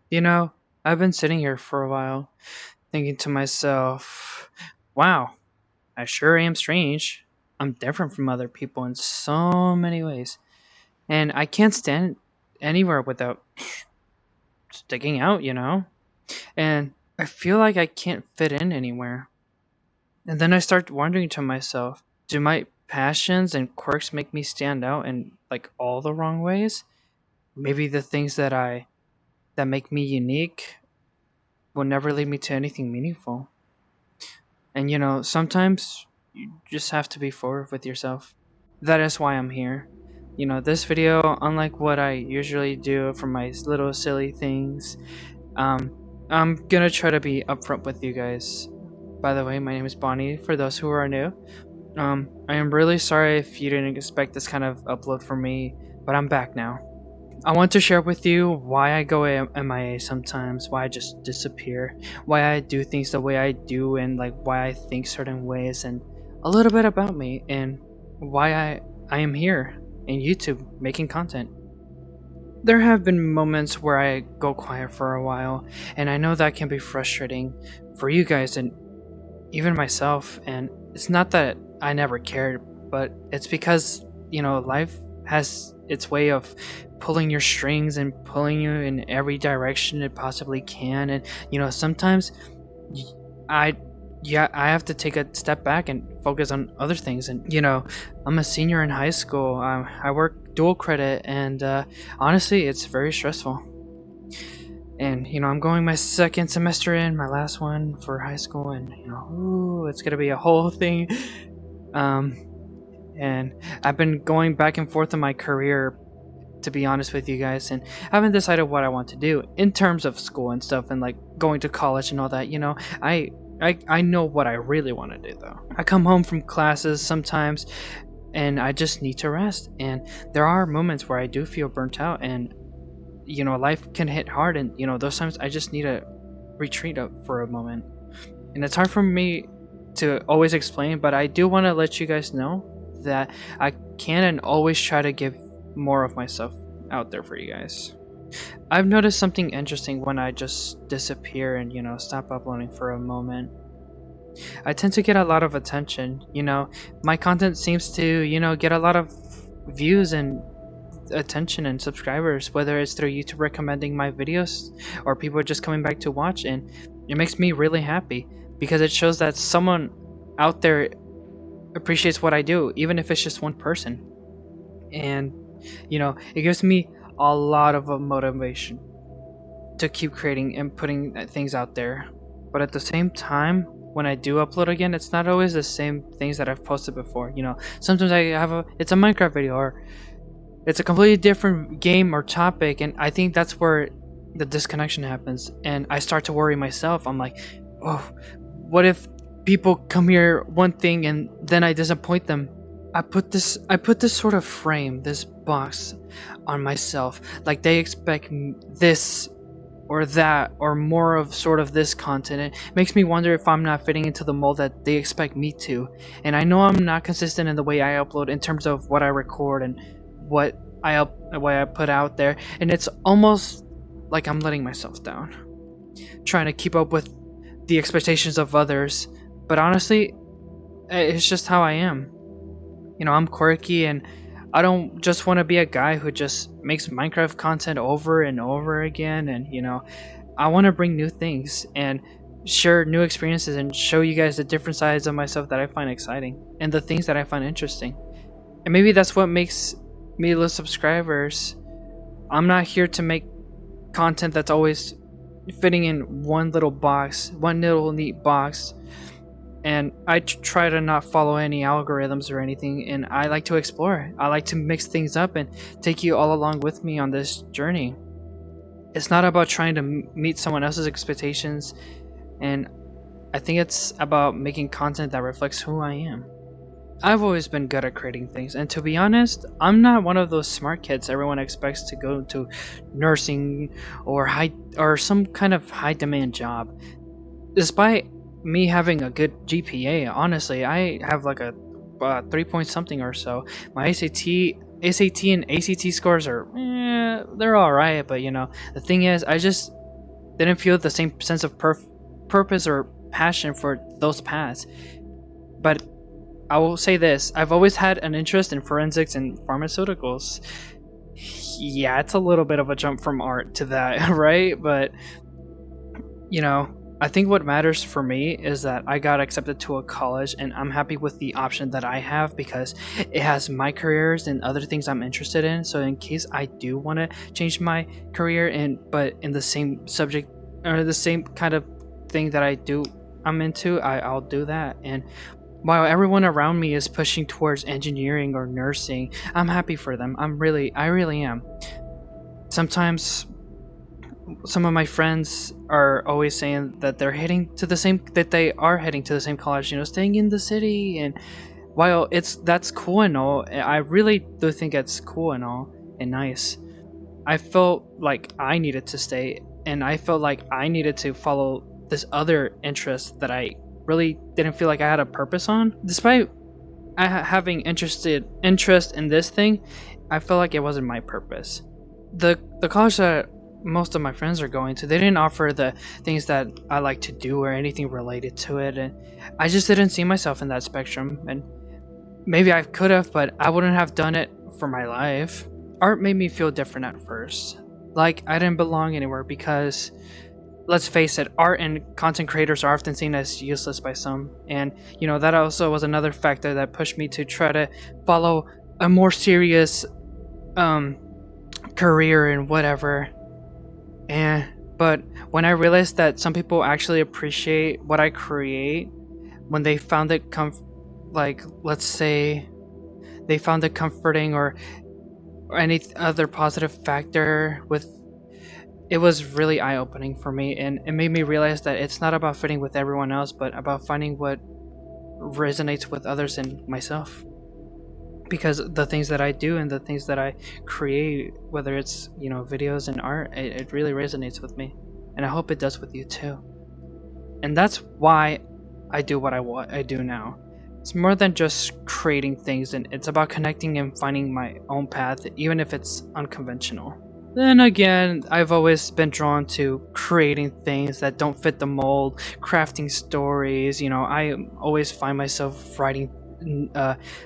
You know, I've been sitting here for a while, thinking to myself, wow, I sure am strange. I'm different from other people in so many ways. And I can't stand anywhere without sticking out. And I feel like I can't fit in anywhere. And then I start wondering to myself, do my passions and quirks make me stand out in like all the wrong ways? Maybe the things that make me unique will never lead me to anything meaningful. And sometimes you just have to be forward with yourself. That is why I'm here. This video, unlike what I usually do for my little silly things, um, I'm gonna try to be upfront with you guys. By the way, my name is Bonnie, for those who are new. I am really sorry if you didn't expect this kind of upload from me, but I'm back now. I want to share with you why I go MIA sometimes, why I just disappear, why I do things the way I do, and like why I think certain ways, and a little bit about me, and why I am here in YouTube making content. There have been moments where I go quiet for a while, and I know that can be frustrating for you guys and even myself. And it's not that I never cared, but it's because life has its way of pulling your strings and pulling you in every direction it possibly can. And sometimes y- I yeah, I have to take a step back and focus on other things. And I'm a senior in high school. I work dual credit, and honestly, it's very stressful. And I'm going my second semester in, my last one for high school, and ooh, it's gonna be a whole thing. Um, and I've been going back and forth in my career, to be honest with you guys, and I haven't decided what I want to do in terms of school and stuff, and like going to college and all that. I know what I really want to do though. I come home from classes sometimes, and I just need to rest. And there are moments where I do feel burnt out, and life can hit hard, and those times I just need to retreat up for a moment. And it's hard for me to always explain, but I do want to let you guys know that I can and always try to give more of myself out there for you guys. I've noticed something interesting when I just disappear and stop uploading for a moment. I tend to get a lot of attention. My content seems to get a lot of views and attention and subscribers, whether it's through YouTube recommending my videos or people just coming back to watch. And it makes me really happy because it shows that someone out there appreciates what I do, even if it's just one person. And it gives me a lot of motivation to keep creating and putting things out there. But at the same time, when I do upload again, it's not always the same things that I've posted before. Sometimes I have it's a Minecraft video, or it's a completely different game or topic, and I think that's where the disconnection happens, and I start to worry myself. I'm like, oh, what if people come here one thing and then I disappoint them? I put this sort of frame, this box on myself, like they expect this or that or more of sort of this content. It makes me wonder if I'm not fitting into the mold that they expect me to. And I know I'm not consistent in the way I upload in terms of what I record and what I put out there, and it's almost like I'm letting myself down, trying to keep up with the expectations of others. But honestly, it's just how I am. I'm quirky, and I don't just want to be a guy who just makes Minecraft content over and over again. And I want to bring new things and share new experiences and show you guys the different sides of myself that I find exciting and the things that I find interesting. And maybe that's what makes me lose subscribers. I'm not here to make content that's always fitting in one little box, one little neat box. And I try to not follow any algorithms or anything, and I like to explore. I like to mix things up and take you all along with me on this journey. It's not about trying to meet someone else's expectations, and I think it's about making content that reflects who I am. I've always been good at creating things, and to be honest, I'm not one of those smart kids everyone expects to go to nursing or some kind of high demand job. Despite me having a good GPA, honestly, I have like a 3 point something or so. My SAT and ACT scores are they're all right, but the thing is, I just didn't feel the same sense of purpose or passion for those paths. But I will say this: I've always had an interest in forensics and pharmaceuticals. Yeah, it's a little bit of a jump from art to that, right? But you know, I think what matters for me is that I got accepted to a college and I'm happy with the option that I have because it has my careers and other things I'm interested in. So in case I do want to change my career but in the same subject or the same kind of thing that I'm into, I'll do that. And while everyone around me is pushing towards engineering or nursing, I'm happy for them. I really am. Sometimes some of my friends are always saying that they are heading to the same college, staying in the city. And while that's cool and all, I really do think it's cool and all and nice. I felt like I needed to stay, and I felt like I needed to follow this other interest that I really didn't feel like I had a purpose on. Despite having interest in this thing, I felt like it wasn't my purpose. The college that most of my friends are going to, they didn't offer the things that I like to do or anything related to it, and I just didn't see myself in that spectrum. And maybe I could have, but I wouldn't have done it for my life. Art made me feel different at first, like I didn't belong anywhere because, let's face it, art and content creators are often seen as useless by some. And that also was another factor that pushed me to try to follow a more serious career and whatever. But when I realized that some people actually appreciate what I create, when they found it like, let's say they found it comforting or any other positive factor with it, was really eye-opening for me, and it made me realize that it's not about fitting with everyone else, but about finding what resonates with others and myself. Because the things that I do and the things that I create, whether it's videos and art, it really resonates with me, and I hope it does with you too. And that's why I do what I do now. It's more than just creating things, and it's about connecting and finding my own path, even if it's unconventional. Then again, I've always been drawn to creating things that don't fit the mold, crafting stories. I always find myself writing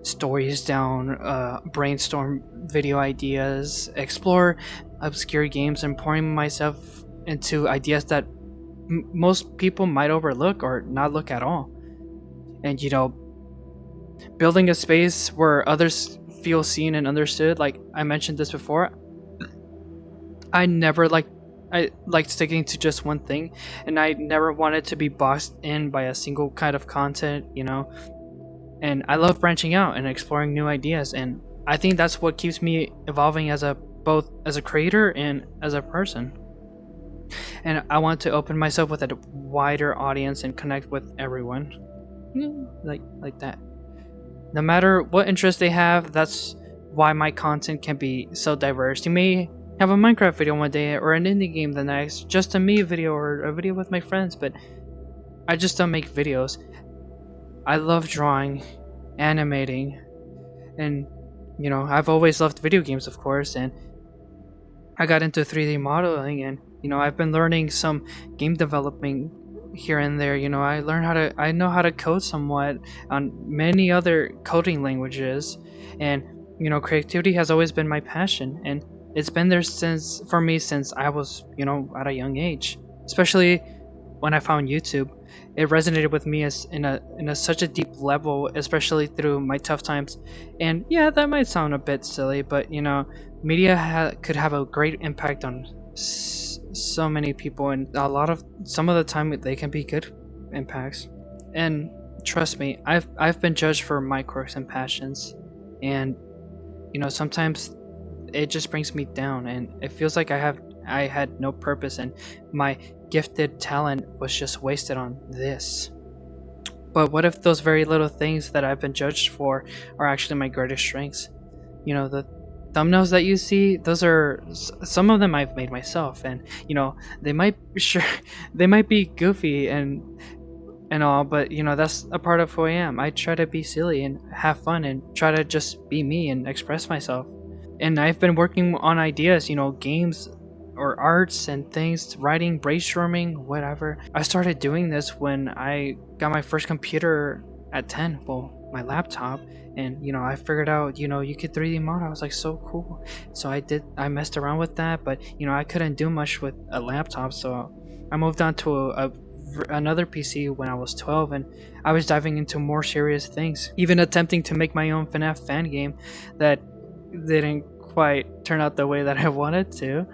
stories down, brainstorm video ideas, explore obscure games, and pouring myself into ideas that most people might overlook or not look at all. And building a space where others feel seen and understood. Like I mentioned this before, I liked sticking to just one thing, and I never wanted to be boxed in by a single kind of content. And I love branching out and exploring new ideas, and I think that's what keeps me evolving both as a creator and as a person. And I want to open myself with a wider audience and connect with everyone. Like that. No matter what interest they have, that's why my content can be so diverse. You may have a Minecraft video one day or an indie game the next, just a me video or a video with my friends, but I just don't make videos. I love drawing, animating, and I've always loved video games, of course, and I got into 3D modeling, and I've been learning some game developing here and there. I know how to code somewhat on many other coding languages, and creativity has always been my passion, and it's been there for me since I was at a young age. Especially when I found YouTube, it resonated with me as in a such a deep level, especially through my tough times. And yeah, that might sound a bit silly, but media could have a great impact on so many people, and some of the time they can be good impacts. And trust me, I've been judged for my quirks and passions, and sometimes it just brings me down, and it feels like I had no purpose, and my gifted talent was just wasted on this. But what if those very little things that I've been judged for are actually my greatest strengths? The thumbnails that you see, those are some of them I've made myself, and they might they might be goofy and all, but that's a part of who I am. I try to be silly and have fun and try to just be me and express myself. And I've been working on ideas, games or arts and things, writing, brainstorming, whatever. I started doing this when I got my first computer at 10, well, my laptop, and I figured out, you could 3D model. I was like, so cool. So I messed around with that, but I couldn't do much with a laptop, so I moved on to another PC when I was 12, and I was diving into more serious things, even attempting to make my own FNAF fan game that didn't quite turn out the way that I wanted to,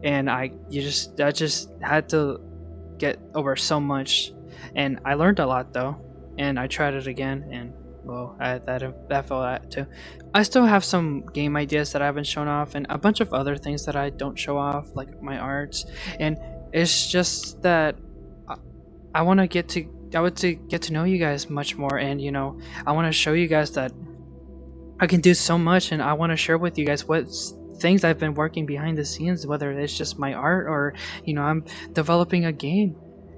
and I just had to get over so much, and I learned a lot though, and I tried it again, and well, that fell out too. I still have some game ideas that I haven't shown off, and a bunch of other things that I don't show off, like my arts, and it's just that I, I want to get to know you guys much more, and I want to show you guys that I can do so much, and I want to share with you guys what things I've been working behind the scenes, whether it's just my art or I'm developing a game,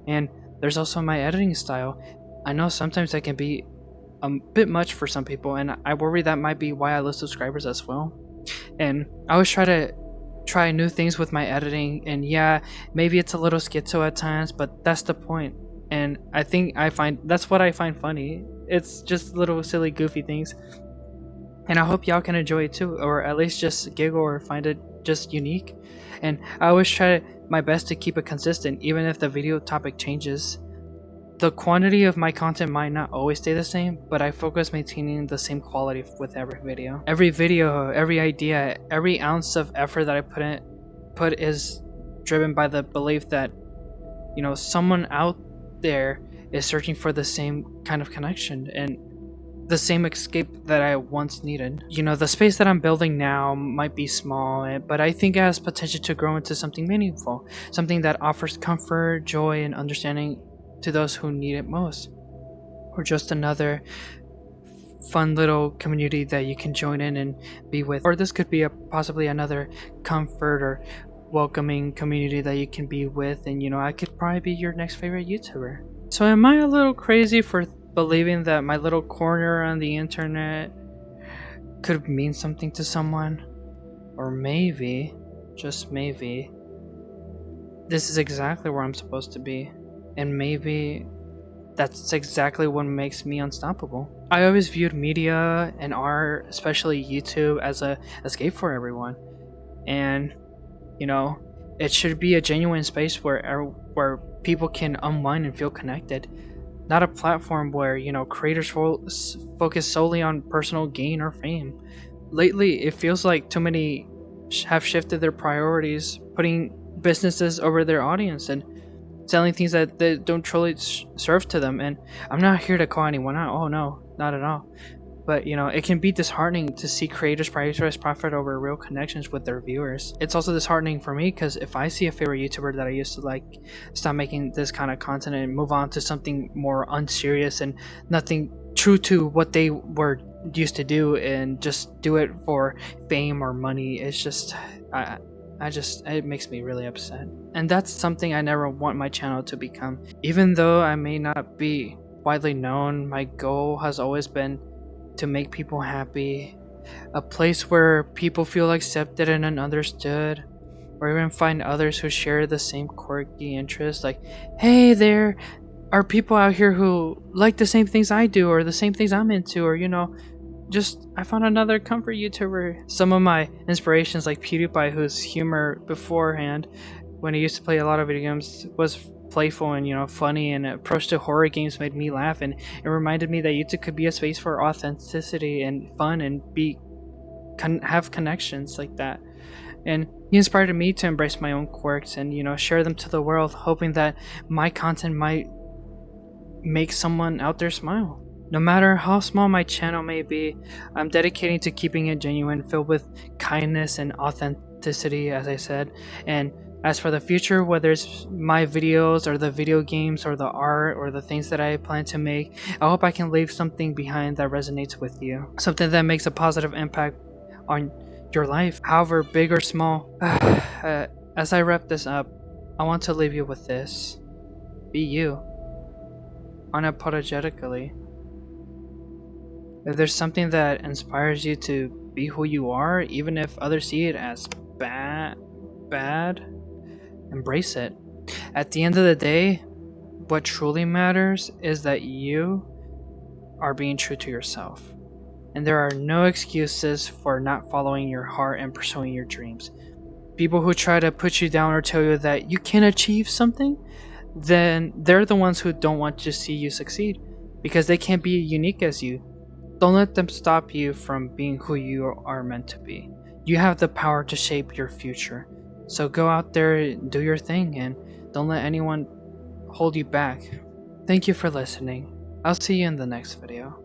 and there's also my editing style. I know sometimes that can be a bit much for some people, and I worry that might be why I lose subscribers as well. And I always try new things with my editing, and yeah, maybe it's a little schizo at times, but that's the point. And I find that's what I find funny. It's just little silly goofy things, and I hope y'all can enjoy it too, or at least just giggle or find it just unique. And I always try my best to keep it consistent, even if the video topic changes. The quantity of my content might not always stay the same, but I focus maintaining the same quality with every video. Every video, every idea, every ounce of effort that I put is driven by the belief that someone out there is searching for the same kind of connection and the same escape that I once needed. The space that I'm building now might be small, but I think it has potential to grow into something meaningful, something that offers comfort, joy, and understanding to those who need it most, or just another fun little community that you can join in and be with. Or this could be possibly another comfort or welcoming community that you can be with, and I could probably be your next favorite YouTuber. So am I a little crazy for believing that my little corner on the internet could mean something to someone? Or maybe, just maybe, this is exactly where I'm supposed to be, and maybe that's exactly what makes me unstoppable. I always viewed media and art, especially YouTube, as a escape for everyone, and it should be a genuine space where people can unwind and feel connected, not a platform where creators focus solely on personal gain or fame. Lately, it feels like too many have shifted their priorities, putting businesses over their audience and selling things that they don't truly serve to them. And I'm not here to call anyone out. Oh no, not at all. But it can be disheartening to see creators prioritize profit over real connections with their viewers. It's also disheartening for me because if I see a favorite YouTuber that I used to like stop making this kind of content and move on to something more unserious and nothing true to what they were used to do and just do it for fame or money, it's just it makes me really upset. And that's something I never want my channel to become. Even though I may not be widely known, my goal has always been to make people happy, a place where people feel accepted and understood, or even find others who share the same quirky interests. Like, hey, there are people out here who like the same things I do, or the same things I'm into, or just I found another comfort YouTuber. Some of my inspirations, like PewDiePie, whose humor beforehand, when he used to play a lot of video games, was playful and funny, and approach to horror games made me laugh, and it reminded me that YouTube could be a space for authenticity and fun and have connections like that. And he inspired me to embrace my own quirks and share them to the world, hoping that my content might make someone out there smile. No matter how small my channel may be, I'm dedicating to keeping it genuine, filled with kindness and authenticity, as I said. And as for the future, whether it's my videos or the video games or the art or the things that I plan to make, I hope I can leave something behind that resonates with you. Something that makes a positive impact on your life, however big or small. As I wrap this up, I want to leave you with this. Be you. Unapologetically. If there's something that inspires you to be who you are, even if others see it as bad, Embrace it. At the end of the day, what truly matters is that you are being true to yourself. And there are no excuses for not following your heart and pursuing your dreams. People who try to put you down or tell you that you can't achieve something, then they're the ones who don't want to see you succeed because they can't be unique as you. Don't let them stop you from being who you are meant to be. You have the power to shape your future. So go out there and do your thing and don't let anyone hold you back. Thank you for listening. I'll see you in the next video.